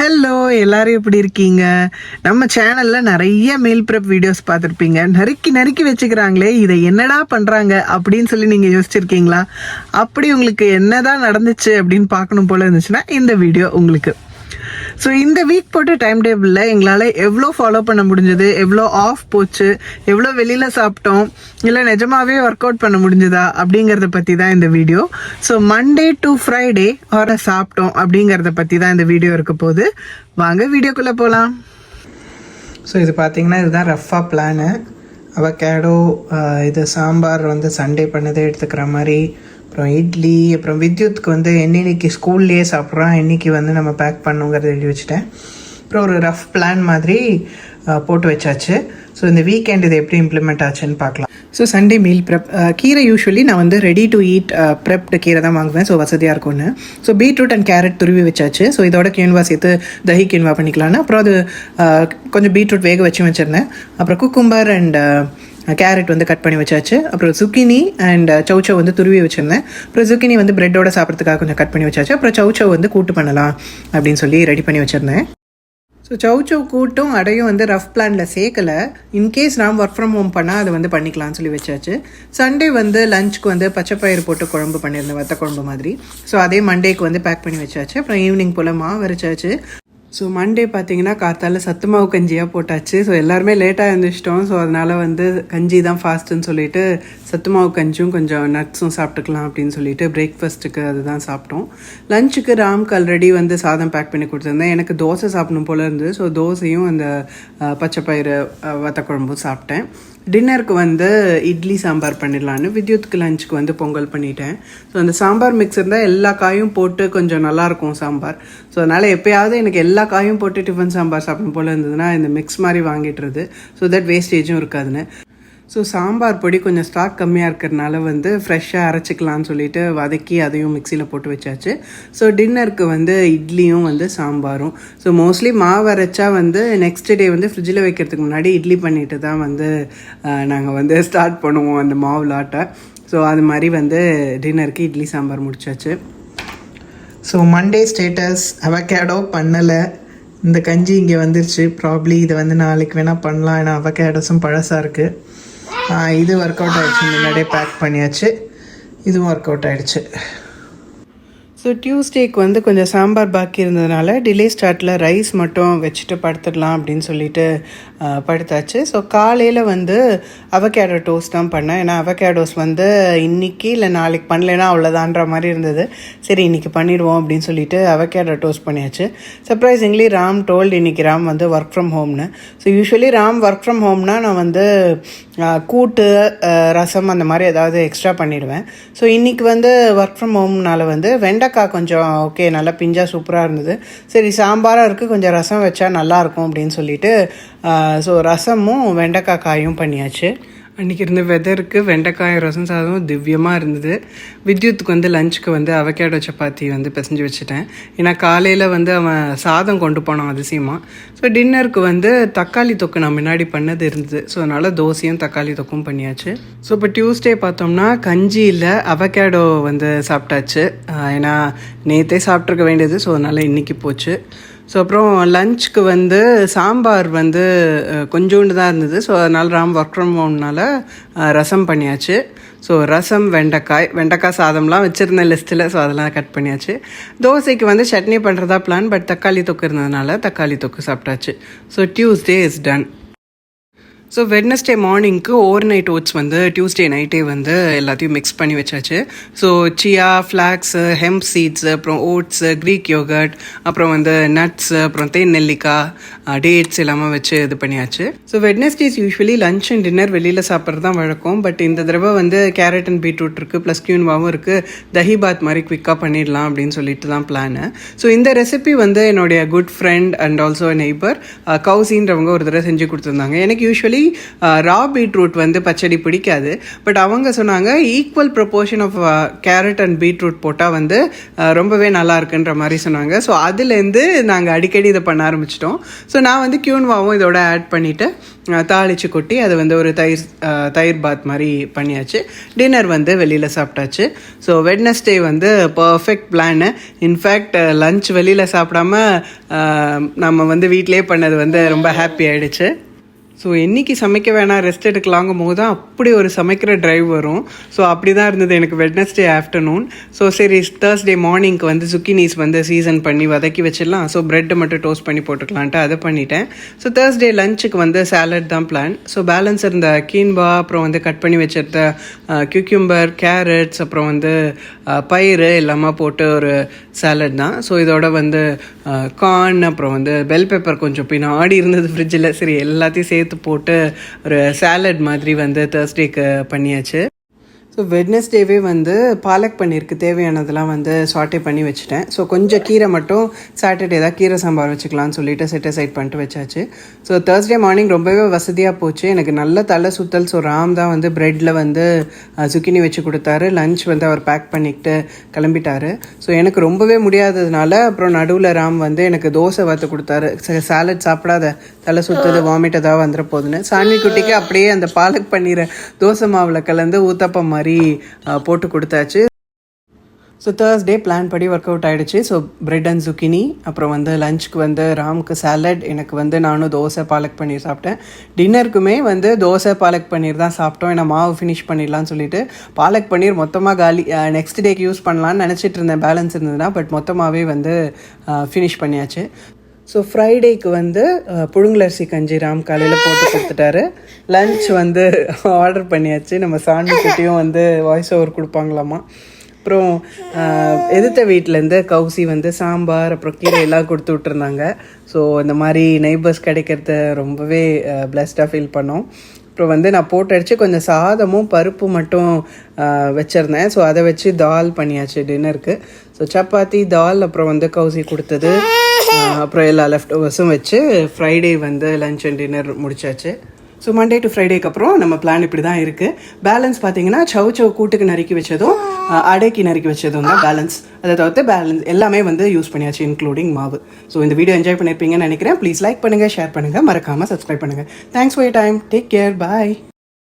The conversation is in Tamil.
ஹலோ, எல்லாரும் எப்படி இருக்கீங்க? நம்ம சேனல்ல நிறைய மீல் ப்ரெப் வீடியோஸ் பார்த்துருப்பீங்க. நறுக்கி நறுக்கி வச்சுக்கிறாங்களே, இதை என்னடா பண்ணுறாங்க அப்படின்னு சொல்லி நீங்கள் யோசிச்சிருக்கீங்களா? அப்படி உங்களுக்கு என்னதான் நடந்துச்சு அப்படின்னு பார்க்கணும் போல இருந்துச்சுன்னா இந்த வீடியோ உங்களுக்கு. ஸோ இந்த வீக் போட்ட டைம் டேபிளில் எங்களால் எவ்வளோ ஃபாலோ பண்ண முடிஞ்சது, எவ்வளோ ஆஃப் போச்சு, எவ்வளோ வெளியில் சாப்பிட்டோம், இல்லை நிஜமாகவே ஒர்க் அவுட் பண்ண முடிஞ்சதா அப்படிங்கிறத பற்றி தான் இந்த video. So Monday to Friday ஆரை சாப்பிட்டோம் அப்படிங்கிறத பற்றி தான் இந்த வீடியோ இருக்க போகுது. வாங்க வீடியோக்குள்ளே போகலாம். ஸோ இது பார்த்திங்கன்னா இதுதான் ரஃபாக பிளானு. அவகேடோ, இது சாம்பார் வந்து சண்டே பண்ணதே எடுத்துக்கிற மாதிரி, அப்புறம் இட்லி, அப்புறம் வித்யுத்துக்கு வந்து என்னைக்கு ஸ்கூல்லேயே சாப்பிட்றோம், என்னைக்கு வந்து நம்ம பேக் பண்ணுங்கிறத எழுதி வச்சுட்டேன். அப்புறம் ஒரு ரஃப் பிளான் மாதிரி போட்டு வச்சாச்சு. ஸோ இந்த வீக்கெண்ட் இது எப்படி இம்ப்ளிமெண்ட் ஆச்சுன்னு பார்க்கலாம். So Sunday meal prep. கீரை யூஸ்வலி நான் வந்து ரெடி டு ஈட் ப்ரெப்டு கீரை தான் வாங்குவேன். ஸோ வசதியாக இருக்கும்னு. ஸோ பீட்ரூட் அண்ட் கேரட் துருவி வச்சாச்சு. ஸோ இதோட கியூன்வா சேர்த்து தஹி கியூன்வா பண்ணிக்கலான்னு அப்புறம் அது கொஞ்சம் பீட்ரூட் வேக வச்சுருந்தேன். அப்புறம் குக்கும்பர் அண்ட் கேரட் வந்து கட் பண்ணி வச்சாச்சு. அப்புறம் சுக்கினி அண்ட் சௌச்சோ வந்து துருவி வச்சுருந்தேன். அப்புறம் சுக்கினி வந்து பிரெட்டோட சாப்பிட்றதுக்காக கொஞ்சம் கட் பண்ணி வச்சாச்சு. அப்புறம் சௌச்சோ வந்து கூட்டு பண்ணலாம் அப்படின்னு சொல்லி ரெடி பண்ணி வச்சுருந்தேன். ஸோ சௌச்சோ கூட்டும் அடையும் வந்து ரஃப் பிளானில் சேர்க்கலை. இன்கேஸ் நான் ஒர்க் ஃப்ரம் ஹோம் பண்ணால் அதை வந்து பண்ணிக்கலாம்னு சொல்லி வச்சாச்சு. சண்டே வந்து லஞ்சுக்கு வந்து பச்சைப்பயிறு போட்டு குழம்பு பண்ணியிருந்தேன், வத்த குழம்பு மாதிரி. ஸோ அதே மண்டேக்கு வந்து பேக் பண்ணி வச்சாச்சு. அப்புறம் ஈவினிங் போல் மாவு அரைச்சாச்சு. ஸோ மண்டே பார்த்தீங்கன்னா காத்தால சத்து மாவு கஞ்சியாக போட்டாச்சு. ஸோ எல்லாருமே லேட்டாக எழுந்திரிச்சிட்டோம். ஸோ அதனால் வந்து கஞ்சி தான் ஃபாஸ்ட்டுன்னு சொல்லிட்டு சத்து மாவு கஞ்சும் கொஞ்சம் நட்ஸும் சாப்பிட்டுக்கலாம் அப்படின்னு சொல்லிட்டு பிரேக்ஃபாஸ்ட்டுக்கு அதுதான் சாப்பிட்டோம். லஞ்சுக்கு ராம்க்கு ஆல்ரெடி வந்து சாதம் பேக் பண்ணி கொடுத்துருந்தேன். எனக்கு தோசை சாப்பிடணும் போல் இருந்தது. ஸோ தோசையும் அந்த பச்சைப்பயிறு வத்த குழம்பும் சாப்பிட்டேன். டின்னருக்கு வந்து இட்லி சாம்பார் பண்ணிடலான்னு வித்யுத்துக்கு லஞ்சுக்கு வந்து பொங்கல் பண்ணிட்டேன். ஸோ அந்த சாம்பார் மிக்ஸ் இருந்தால் எல்லா காயும் போட்டு கொஞ்சம் நல்லாயிருக்கும் சாம்பார். ஸோ அதனால் எப்போயாவது எனக்கு எல்லா காயும் போட்டு டிஃபன் சாம்பார் சாப்பிடும் போல் இருந்ததுன்னா இந்த மிக்ஸ் மாதிரி வாங்கிட்டுருது. ஸோ தட் வேஸ்டேஜும் இருக்காதுன்னு. ஸோ சாம்பார் பொடி கொஞ்சம் ஸ்டாக் கம்மியாக இருக்கிறதுனால வந்து ஃப்ரெஷ்ஷாக அரைச்சிக்கலான்னு சொல்லிட்டு வதக்கி அதையும் மிக்சியில் போட்டு வச்சாச்சு. ஸோ டின்னருக்கு வந்து இட்லியும் வந்து சாம்பாரும். ஸோ மோஸ்ட்லி மாவு அரைச்சா வந்து நெக்ஸ்ட் டே வந்து ஃப்ரிட்ஜில் வைக்கிறதுக்கு முன்னாடி இட்லி பண்ணிட்டு தான் வந்து நாங்கள் வந்து ஸ்டார்ட் பண்ணுவோம் அந்த மாவு லாட்டை. ஸோ அது மாதிரி வந்து டின்னருக்கு இட்லி சாம்பார் முடிச்சாச்சு. ஸோ மண்டே ஸ்டேட்டஸ் அவகேடோ பண்ணலை. இந்த கஞ்சி இங்கே வந்துருச்சு. ப்ராப்ளி இதை வந்து நாளைக்கு வேணால் பண்ணலாம். ஏன்னா அவகேடோஸும் பழசாக இருக்குது. இது ஒர்க் அவுட் ஆகிடுச்சு. முன்னாடியே பேக் பண்ணியாச்சு. இதுவும் ஒர்க் அவுட் ஆகிடுச்சு. ஸோ டியூஸ்டேக்கு வந்து கொஞ்சம் சாம்பார் பாக்கி இருந்ததுனால டிலே ஸ்டார்ட்டில் ரைஸ் மட்டும் வச்சுட்டு படுத்துடலாம் அப்படின்னு சொல்லிட்டு படுத்தாச்சு. ஸோ காலையில் வந்து அவகேடோ டோஸ்ட் தான் பண்ணேன். ஏன்னா அவகேடோஸ் வந்து இன்றைக்கி இல்லை நாளைக்கு பண்ணலைன்னா அவ்வளோதான்ற மாதிரி இருந்தது. சரி இன்றைக்கி பண்ணிடுவோம் அப்படின்னு சொல்லிட்டு அவகேடோ டோஸ்ட் பண்ணியாச்சு. சர்ப்ரைசிங்லி ராம் டோல்டு இன்றைக்கி ராம் வந்து ஒர்க் ஃப்ரம் ஹோம்னு. So usually Ram work from ஹோம்னால் நான் வந்து கூட்டு ரசம் அந்த மாதிரி ஏதாவது எக்ஸ்ட்ரா பண்ணிடுவேன். ஸோ இன்றைக்கி வந்து ஒர்க் ஃப்ரம் ஹோம்னால வந்து வெண்டைக்காய் கொஞ்சம் ஓகே நல்லா பிஞ்சாக சூப்பராக இருந்தது. சரி சாம்பாராக இருக்குது, கொஞ்சம் ரசம் வச்சா நல்லாயிருக்கும் அப்படின்னு சொல்லிட்டு ஸோ ரசமும் வெண்டைக்காய் காயும் பண்ணியாச்சு. அன்றைக்கி இருந்த வெதருக்கு வெண்டைக்காய் ரசம் சாதம் திவ்யமாக இருந்தது. வித்யுத்துக்கு வந்து லஞ்சுக்கு வந்து அவகேடோ சப்பாத்தி வந்து பிசைஞ்சு வச்சுட்டேன். ஏன்னா காலையில் வந்து அவன் சாதம் கொண்டு போனான் அதிசயமாக. ஸோ டின்னருக்கு வந்து தக்காளி தொக்கு நான் முன்னாடி பண்ணது இருந்தது. ஸோ அதனால் தோசையும் தக்காளி தொக்கும் பண்ணியாச்சு. ஸோ இப்போ டியூஸ்டே பார்த்தோம்னா கஞ்சி இல்லை அவகேடோ வந்து சாப்பிட்டாச்சு. ஏன்னா நேற்றே சாப்பிட்ருக்க வேண்டியது. ஸோ அதனால் இன்றைக்கி போச்சு. ஸோ அப்புறம் லஞ்சுக்கு வந்து சாம்பார் வந்து கொஞ்சோண்டு தான் இருந்தது. ஸோ அதனால் ராம் ஒர்க் ஃப்ரம் ஹோம்னால ரசம் பண்ணியாச்சு. ஸோ ரசம் வெண்டைக்காய் சாதம்லாம் வச்சுருந்தேன் லிஸ்ட்டில். ஸோ அதெல்லாம் கட் பண்ணியாச்சு. தோசைக்கு வந்து சட்னி பண்ணுறதா பிளான். பட் தக்காளி தொக்கு இருந்ததுனால தக்காளி தொக்கு சாப்பிட்டாச்சு. So Tuesday is done. So Wednesday மார்னிங்க்கு ஓவர் நைட் ஓட்ஸ் வந்து டியூஸ்டே நைட்டே வந்து எல்லாத்தையும் மிக்ஸ் பண்ணி வச்சாச்சு. So chia, flax, hemp seeds, அப்புறம் ஓட்ஸு, க்ரீக் யோகர்ட், அப்புறம் வந்து நட்ஸு, அப்புறம் தேன் நெல்லிக்காய், டேட்ஸ் எல்லாமே வச்சு இது பண்ணியாச்சு. So Wednesdays usually lunch and dinner வெளியில் சாப்பிட்றது தான் வழக்கம். பட் இந்த தடவை வந்து கேரட் அண்ட் பீட்ரூட் இருக்குது, ப்ளஸ் கியூன்வாவும் இருக்குது. தஹி பாத் மாதிரி குவிக்காக பண்ணிடலாம் அப்படின்னு சொல்லிட்டு தான் பிளானு. ஸோ இந்த ரெசிபி வந்து என்னுடைய good friend and also neighbour கௌசின்றவங்க ஒரு தடவை செஞ்சு கொடுத்துருந்தாங்க. எனக்கு யூஸ்வலி ரா பீட்ரூட் வந்து பச்சடி பிடிக்காது. பட் அவங்க சொன்னாங்க equal proportion of carrot and beetroot போட்டால் வந்து ரொம்பவே நல்லா இருக்குன்ற மாதிரி சொன்னாங்க. ஸோ அதுலேருந்து நாங்கள் அடிக்கடி இதை பண்ண ஆரம்பிச்சிட்டோம். ஸோ நான் வந்து கியூன்வாவும் இதோட ஆட் பண்ணிவிட்டு தாளித்து கொட்டி அதை வந்து ஒரு தயிர் பாத் மாதிரி பண்ணியாச்சு. டின்னர் வந்து வெளியில் சாப்பிட்டாச்சு. ஸோ வெட்னஸ்டே வந்து பர்ஃபெக்ட் பிளானு. இன்ஃபேக்ட் லன்ச் வெளியில் சாப்பிடாம நம்ம வந்து வீட்டிலே பண்ணது வந்து ரொம்ப ஹாப்பி ஆகிடுச்சு. ஸோ என்றைக்கு சமைக்க வேணாம் ரெஸ்ட் எடுக்கலாங்கும் போது தான் அப்படி ஒரு சமைக்கிற ட்ரைவ் வரும். ஸோ அப்படி தான் இருந்தது எனக்கு வெட்னஸ்டே ஆஃப்டர்நூன். ஸோ சரி தேர்ஸ்டே மார்னிங்க்கு வந்து சுக்கினீஸ் வந்து சீசன் பண்ணி வதக்கி வச்சிடலாம். ஸோ ப்ரெட்டை மட்டும் டோஸ்ட் பண்ணி போட்டுக்கலான்ட்டு அதை பண்ணிட்டேன். ஸோ தேர்ஸ்டே லஞ்சுக்கு வந்து சாலட் தான் பிளான். ஸோ பேலன்ஸ் இருந்த கீன்பா, அப்புறம் வந்து கட் பண்ணி வச்சிருந்த கியூக்யூம்பர், கேரட்ஸ், அப்புறம் வந்து பயிறு எல்லாமே போட்டு ஒரு சாலட் தான். ஸோ இதோட வந்து கார்ன், அப்புறம் வந்து பெல் பெப்பர் கொஞ்சம் பின்னாடி இருந்தது ஃப்ரிட்ஜில். சரி எல்லாத்தையும் சேர்த்து போட்டு ஒரு சாலட் மாதிரி வந்து தேர்ஸ்டேக்கு பண்ணியாச்சு. ஸோ வெட்னஸ்டேவே வந்து பாலக் பன்னீருக்கு தேவையானதெல்லாம் வந்து சாட்டே பண்ணி வச்சுட்டேன். ஸோ கொஞ்சம் கீரை மட்டும் சாட்டர்டே தான் கீரை சாம்பார் வச்சுக்கலாம்னு சொல்லிட்டு செட் அசைட் பண்ணிட்டு வச்சாச்சு. ஸோ தேர்ஸ்டே மார்னிங் ரொம்பவே வசதியாக போச்சு. எனக்கு நல்ல தலை சுத்தல். ஸோ ராம் தான் வந்து ப்ரெட்டில் வந்து சுக்கினி வச்சு கொடுத்தாரு. லன்ச் வந்து அவர் பேக் பண்ணிக்கிட்டு கிளம்பிட்டாரு. ஸோ எனக்கு ரொம்பவே முடியாததுனால அப்புறம் நடுவில் ராம் வந்து எனக்கு தோசை வாத்து கொடுத்தாரு. சாலட் சாப்பிடாத, தலை சுற்றுது, வாமிட் ஏதாவது வந்துட போகுதுன்னு. சாமி குட்டிக்கு அப்படியே அந்த பாலக் பன்னீரை தோசை மாவில் கலந்து ஊத்தப்பம் மாதிரி போட்டு கொடுத்தாச்சு. ஸோ தேர்ஸ்டே பிளான் படி ஒர்க் அவுட் ஆகிடுச்சு. ஸோ பிரெட் அண்ட் சுக்கினி, அப்புறம் வந்து லஞ்சுக்கு வந்து ராமுக்கு சாலட், எனக்கு வந்து நானும் தோசை பாலக் பன்னீர் சாப்பிட்டேன். டின்னருக்குமே வந்து தோசை பாலக் பன்னீர் தான் சாப்பிட்டோம். ஏன்னா மாவு ஃபினிஷ் பண்ணிடலான்னு சொல்லிட்டு பாலக் பன்னீர் மொத்தமாக காலி. நெக்ஸ்ட் டேக்கு யூஸ் பண்ணலான்னு நினச்சிட்டு இருந்தேன் பேலன்ஸ் இருந்ததுன்னா, பட் மொத்தமாகவே வந்து ஃபினிஷ் பண்ணியாச்சு. ஸோ ஃப்ரைடேக்கு வந்து புழுங்கலரிசி கஞ்சி ராம் காலையில் போட்டு கொடுத்துட்டாரு. லன்ச் வந்து ஆர்டர் பண்ணியாச்சு. நம்ம சாமி குட்டியும் வந்து வாய்ஸ் ஓவர் கொடுப்பாங்களாமா. அப்புறம் எதிர்த்த வீட்டிலேருந்து கவுசி வந்து சாம்பார், அப்புறம் கீரை எல்லாம் கொடுத்து விட்டுருந்தாங்க. ஸோ இந்த மாதிரி நெய்பர்ஸ் கிடைக்கிறது ரொம்பவே பிளஸ்டாக ஃபீல் பண்ணோம். அப்புறம் வந்து நான் போட்டு அடித்து கொஞ்சம் சாதமும் பருப்பு மட்டும் வச்சுருந்தேன். ஸோ அதை வச்சு தால் பண்ணியாச்சு டின்னருக்கு. ஸோ சப்பாத்தி, தால், அப்புறம் வந்து கவுசி கொடுத்தது, அப்புறம் எல்லா லெஃப்ட் ஓவர்ஸும் வச்சு ஃப்ரைடே வந்து லன்ச் அண்ட் டின்னர் முடிச்சாச்சு. ஸோ மண்டே டு ஃப்ரைடேக்கு அப்புறம் நம்ம பிளான் இப்படி தான் இருக்குது. பேலன்ஸ் பார்த்தீங்கன்னா சவு கூட்டுக்கு நறுக்கி வச்சதும் அடைக்கி நறுக்கி வச்சதும் தான் பேலன்ஸ். அதை தவிர்த்து பேலன்ஸ் எல்லாமே வந்து யூஸ் பண்ணியாச்சு, இன்க்ளூடிங் மாவு. ஸோ இந்த வீடியோ என்ஜாய் பண்ணியிருப்பீங்கன்னு நினைக்கிறேன். ப்ளீஸ் லைக் பண்ணுங்கள், ஷேர் பண்ணுங்கள், மறக்காமல் சப்ஸ்கிரைப் பண்ணுங்கள். Thanks for your time. Take care. Bye.